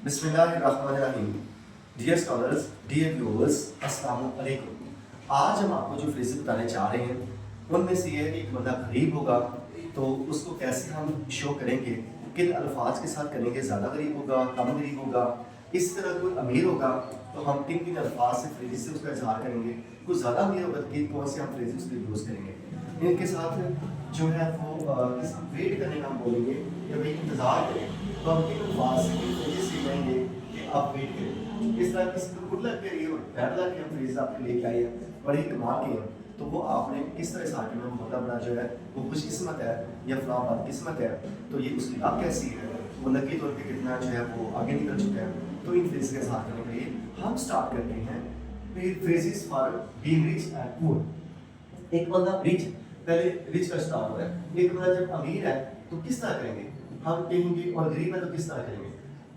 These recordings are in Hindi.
बिस्मिल्लाहिर्रहमानिर्रहीम। डियर स्कॉलर्स, डियर व्यूअर्स, अस्सलाम वालेकुम। आज हम आपको जो फ्रेजेस बताने जा रहे हैं उनमें से ये है कि एक बंदा गरीब होगा तो उसको कैसे हम शो करेंगे, किन अल्फाज के साथ करेंगे, ज़्यादा गरीब होगा, कम गरीब होगा। इस तरह कोई अमीर होगा तो हम किन किन अल्फाज से फ्रेजेस से उसका इजहार करेंगे, कोई ज़्यादा अमीर होगा तो कौन से हम फ्रेजेस उसके यूज़ करेंगे। इनके साथ जो है वो वेट करने का हम बोलेंगे या भाई इंतज़ार करें, तो हम किन अल्फाज से किन फ्रेजेस से कहेंगे कि आप वेट करें। इस तरह किसी को गुड लक के लिए और बैड लक के हम फ्रेजेस आपके लेके आए हैं, बड़े कमाल के हैं, तो वो आपने किस तरह इजहार करना, मतलब बना जो है वो खुशकिस्मत है या फलां बदकिस्मत है, तो ये उसकी लक कैसी है, वो लकी तौर पे कितना जो है वो आगे निकल चुका है। तो इन फ्रेजेस का इजहार करने के लिए हम स्टार्ट करते हैं phrases for being rich and poor. एक बंदा रिच, पहले रिच का स्टार्ट हो रहा है। एक बंदा जब अमीर है तो किस तरह करेंगे, हम कहेंगे, और गरीब है तो किस तरह करेंगे।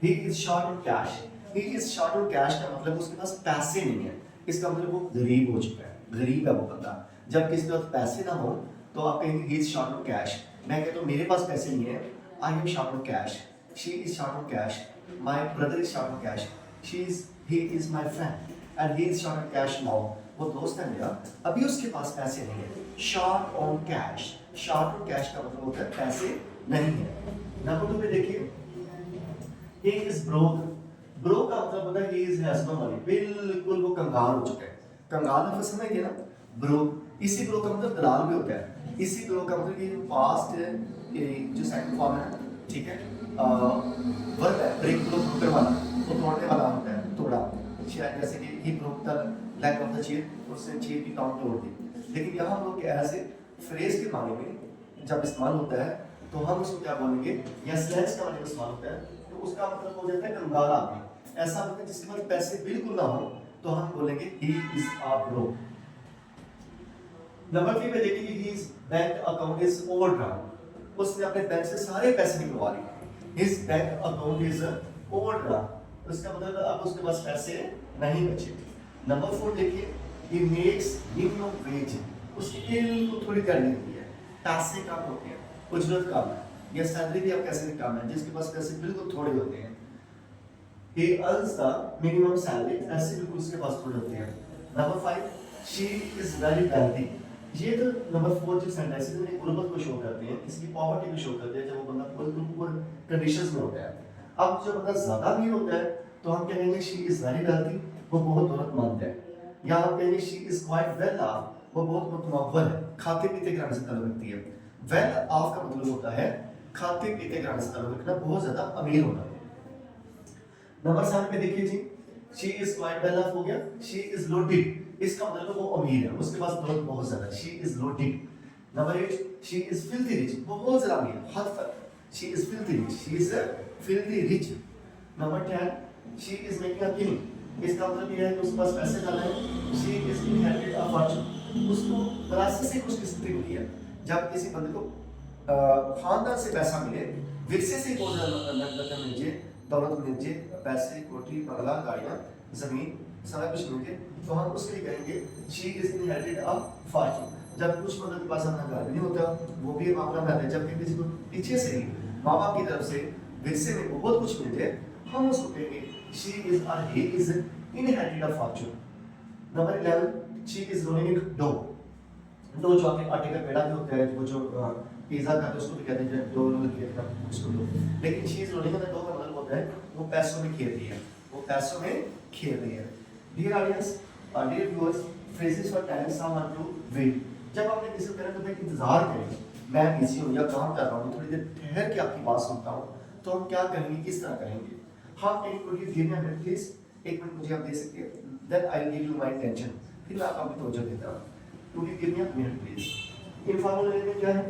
He is short on cash. He is short on cash का मतलब उसके पास पैसे नहीं है, इसका मतलब वो गरीब हो चुका है, गरीब है वो बंदा। जब किसी के पास पैसे ना हो तो आप कहेंगे he is short on cash. मैं कहता हूँ मेरे पास पैसे नहीं है, I am short on cash. She is short on cash, my brother is short on cash, he is my friend and he is short on cash now. वो दोस्त है मेरा, अभी उसके पास पैसे नहीं है। Short on cash, short on cash का मतलब होता है पैसे नहीं है। नंबर 2 पे देखिए, ही इज ब्रोक। ब्रोक का मतलब होता है he is has no money, बिल्कुल वो कंगाल हो चुका है। कंगाल मतलब समझ गए ना, ब्रोक। इसी ब्रोक का मतलब दलाल भी होता है। इसी ब्रोक का मतलब ये पास्ट जो सेकंड फॉर्म है, ठीक है, वर्ब है, ब्रेक ब्रोक ब्रोकर वाला, वो तोड़ने वाला होता है, तोड़ा। शायद जैसे कि he broke the leg of the chair, उसने चेयर की टांग तोड़ दी। लेकिन यहाँ हम लोग ऐसे फ्रेज के माने में जब इस्तेमाल होता है तो हम उसको क्या बोलेंगे, या स्लैंग्स का माने में इस्तेमाल होता है तो उसका मतलब हो जाता है कंगाल आदमी। ऐसा होता है जिसके पास पैसे बिल्कुल ना हो तो हम बोलेंगे he is a broke. Number 3 पे देखिए, he is bank account is overdraft. उसने अपने बैंक से सारे पैसे निकलवा लिए। His bank account is overdraft, इसका मतलब अब उसके पास पैसे नहीं बचे। नंबर 4 देखिए, he makes minimum wage, उसकी बिल्कुल थोड़ी दिहाड़ी होती है, पैसे कम होते हैं, उजरत कम है, या सैलरी भी आप कैसे कम है, जिसके पास पैसे बिल्कुल थोड़े होते हैं। he earns the minimum salary, ऐसे बिल्कुल उसके पास थोड़े होते हैं। Number 5, she is very wealthy। ये तो नंबर 4 जो सेंटेंस है ये गुर्बत को शो करते हैं, इसकी पॉवर्टी को शो करते हैं, जब वो बंदा बिल्कुल पुअर कंडीशंस में होता है। अब जब बंदा ज्यादा अमीर होता है तो हम कहेंगे she is very wealthy, वो बहुत दौलतमंद है। या हम कहेंगे she is quite well off, वो बहुत मुतमव्वल है, खाते पीते घराने से ताल्लुक रखती है। well off का मतलब होता है खाते पीते घराने से ताल्लुक रखना, बहुत ज्यादा अमीर होना। नंबर 7 पे देखिए जी, she is quite well off हो गया, she is loaded, इसका मतलब वो अमीर है, उसके पास दौलत बहुत ज्यादा है, she is loaded। Number 8, she is filthy rich, वो बहुत ज्यादा अमीर है, हद तक, she is filthy rich, she is filthy rich। Number 10, she is making a killing, इसका मतलब ये है कि उसके पास पैसे ज्यादा है, she is inherited a fortune, उसको विरासत से कुछ किस्मत मिली है। जब किसी बंदे को खानदान से पैसा मिले, विरसे से बहुत ज्यादा मिल जाए, दौलत मिल जाए, पैसे, कोठी, बंगला, गाड़ियाँ, जमीन, सारा कुछ मिल जाए, तो हम उसके लिए कहेंगे she is inherited a fortune। जब कुछ बंदे के पास अपना घर नहीं होता, वो भी मामला में आता है, जबकि किसी को पीछे से ही माँ बाप की तरफ से विरसे में बहुत कुछ मिल जाए, हम उसको कहेंगे she is or he is inherited a fortune। Number 11, she is rolling in dough। Dough जो आपके आटे का पेड़ा भी होता है, वो जो पिज़्ज़ा खाते हैं उसको भी कहते हैं डो, उसको डो। लेकिन she is rolling on the dough का मतलब होता है वो पैसों में खेल रही है, वो पैसों में खेल रही है। डियर ऑडियंस और dear viewers, phrases for telling someone to wait. जब आपने किसी को कहना तो भाई इंतजार करें, मैं बिजी हूँ या काम कर रहा हूँ, थोड़ी देर ठहर के आपकी बात सुनता हूँ, तो हम क्या करेंगे, किस तरह करेंगे। हम एक minute give me a minute please, एक मिनट मुझे आप दे सकते हैं, then I will give you my attention, फिर मैं आपको तवज्जो देता हूँ। To give me a minute please. Informal way में क्या है,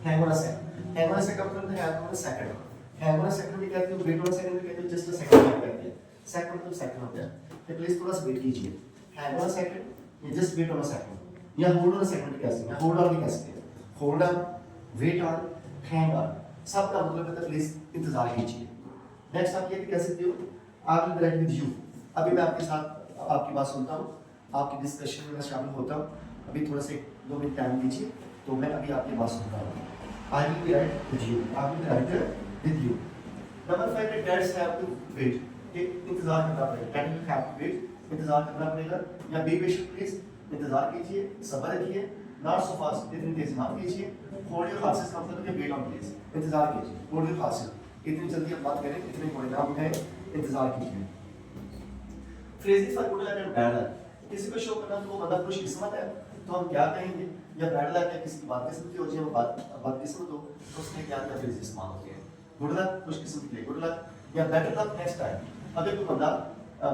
hang on a second. Hang on a second मतलब hang on a second. Hang on a second भी कहते हो, वेट ऑन अ सेकंड भी कहते हो, जस्ट अ सेकंड भी कहते हैं। सेकंड मतलब सेकंड होता है, तो प्लीज थोड़ा सा वेट कीजिए। हैंग ऑन अ सेकंड या just wait on a second या होल्ड ऑन अ सेकंड भी कह सकते हैं, होल्ड ऑन भी कह सकते हैं। Hold on, wait on, hang on, सब का मतलब है प्लीज इंतजार कीजिए। नेक्स्ट आप ये भी कह सकते हो, I will be right with you. अभी मैं आपके साथ आपकी बात सुनता हूँ, आपकी डिस्कशन में मैं शामिल होता हूँ। अभी थोड़ा से 2 मिनट टाइम दीजिए, तो मैं अभी आपकी बात सुनता हूँ। I will be right with you, I will be right with you. Number 5 पे डेट्स हैव टू वेट, कि इंतजार करना पड़ेगा, that will have to wait, इंतजार करना पड़ेगा, या बी पेशेंट प्लीज, इंतजार कीजिए, सब्र रखिए, नॉट सो फास्ट, इतनी तेज मत कीजिए, होल्ड योर हॉर्सेस का मतलब है वेट ऑन प्लीज, इंतजार कीजिए, होल्ड योर हॉर्सेस, इतनी जल्दी आप बात करें, इतने घोड़े ना उठाएं, इंतजार कीजिए। Phrases for good luck and bad luck, किसी को शो करना तो वो बंदा खुशकिस्मत है, तो हम क्या कहेंगे, या बैड लक है किसी की बदकिस्मती हो जाए, वो बदकिस्मत हो, तो उसमें क्या क्या फ्रेजेस इस्तेमाल होते हैं। गुड लक खुशकिस्मती के लिए गुड लक, या बेटर लक नेक्स्ट टाइम, अगर कोई बंदा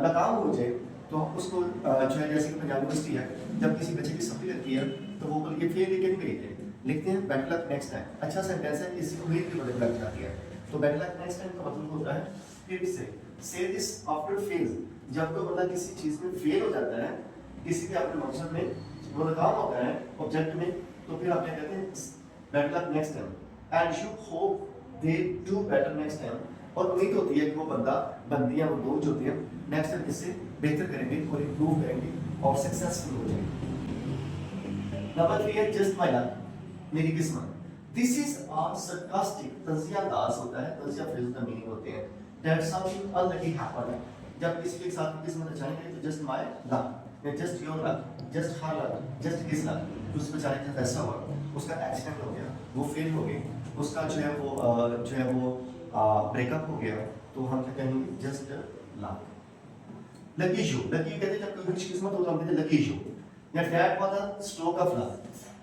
नाकाम हो जाए तो उसको जो है जैसे कि पंजाब यूनिवर्सिटी है, जब किसी बच्चे की सप्ली लगती है तो वो ये फेल लेके नहीं भेजते, लिखते हैं बेटर लक नेक्स्ट टाइम, अच्छा सेंटेंस है, किसी को उम्मीद की बदल लग जाती है, तो बेटर लक नेक्स्ट टाइम का मतलब होता है फिर से दिस आफ्टर फेल, जब कोई बंदा किसी चीज में फेल हो जाता है, किसी भी अपने मकसद में वो नाकाम होता है ऑब्जेक्ट में, तो फिर आप क्या कहते हैं better luck next time and you hope they do better next time, और उम्मीद होती है कि वो बंदा बंदियां वो लोग जो होते हैं नेक्स्ट टाइम इससे बेहतर करेंगे और इंप्रूव करेंगे और सक्सेसफुल हो जाएंगे। नंबर 3 है जस्ट माय लक, मेरी किस्मत, दिस इज अ सरकास्टिक, तंजिया अंदाज होता है, तंजिया फ्रेज का मीनिंग होते हैं दैट समथिंग अनलकी हैपेंड, जब किसी के साथ किस्मत अच्छा नहीं गई तो जस्ट माय लक या just your luck, just her luck, just his luck, उस बेचारे के साथ ऐसा हुआ, उसका एक्सीडेंट हो गया, वो फेल हो गई, उसका जो है वो ब्रेकअप हो गया, तो हम क्या कहेंगे just luck. Lucky show, lucky कहते हैं जब कोई खुशकिस्मत हो तो हम कहते हैं लकी शो, या that was a stroke of luck,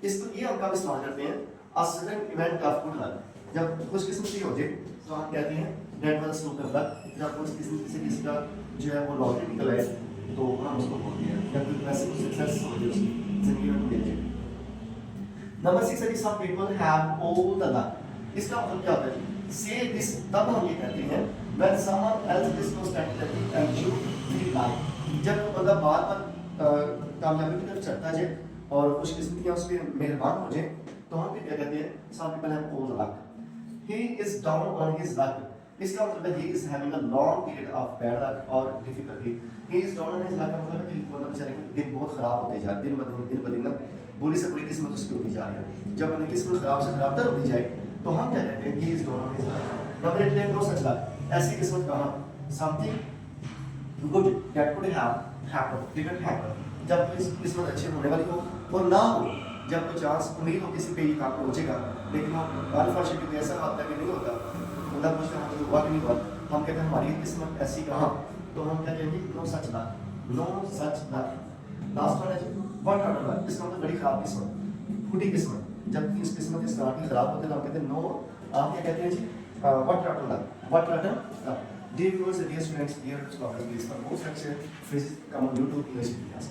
इसको ये हम कब इस्तेमाल करते हैं a sudden event of good luck, जब खुशकिस्मती हो जाए तो हम कहते हैं that was a stroke of luck, जब खुशकिस्मती से किसी का जो है वो लॉटरी निकल आए तो हम उसको बोलते हैं, या कोई वैसे सक्सेस हो जाए उसकी जिंदगी में मिल जाए। नंबर 6 है some people have all the luck, इसका मतलब क्या होता है, से दिस तब हम ये कहते हैं when someone else is so static and you feel like, जब बंदा बार-बार कामयाबी की तरफ चढ़ता जाए और खुशकिस्मतियां उस पे मेहरबान हो जाए, तो हम भी क्या कहते हैं some people have all the luck, he is down on his luck, इसका मतलब है he is having a long period of bad luck or difficulty, he is down on his luck का मतलब है कि मतलब बेचारे के दिन बहुत खराब होते जा रहे हैं, दिन ब दिन ना बुरी से बुरी किस्मत उसकी होती जा रही है, जब उनकी किस्मत खराब से खराब तर होती जाए तो हम क्या कहते हैं he is down on his luck। Number 8 है नो सच लक, ऐसी किस्मत कहाँ, something good that could have happen didn't happen, जब कोई किस्मत अच्छी होने वाली हो और ना हो, जब कोई चांस उम्मीद हो किसी पे ये काम पहुंचेगा लेकिन वो अनफॉर्चुनेटली नहीं ऐसा होता कि नहीं होता, मतलब पूछते हैं तो हुआ कि नहीं हुआ, हम कहते हैं हमारी किस्मत ऐसी कहाँ, तो हम क्या कहेंगे no such luck, no such luck. Last one है व्हाट आर लक, इसका मतलब बड़ी खराब किस्मत, फूटी किस्मत, जब इस किस्मत की स्टार्टिंग खराब होती है तो हम कहते हैं नो, आप क्या कहते हैं जी what rotten luck, what rotten luck। Dear viewers, dear students, dear scholars, please for more such phrases come on YouTube English Class।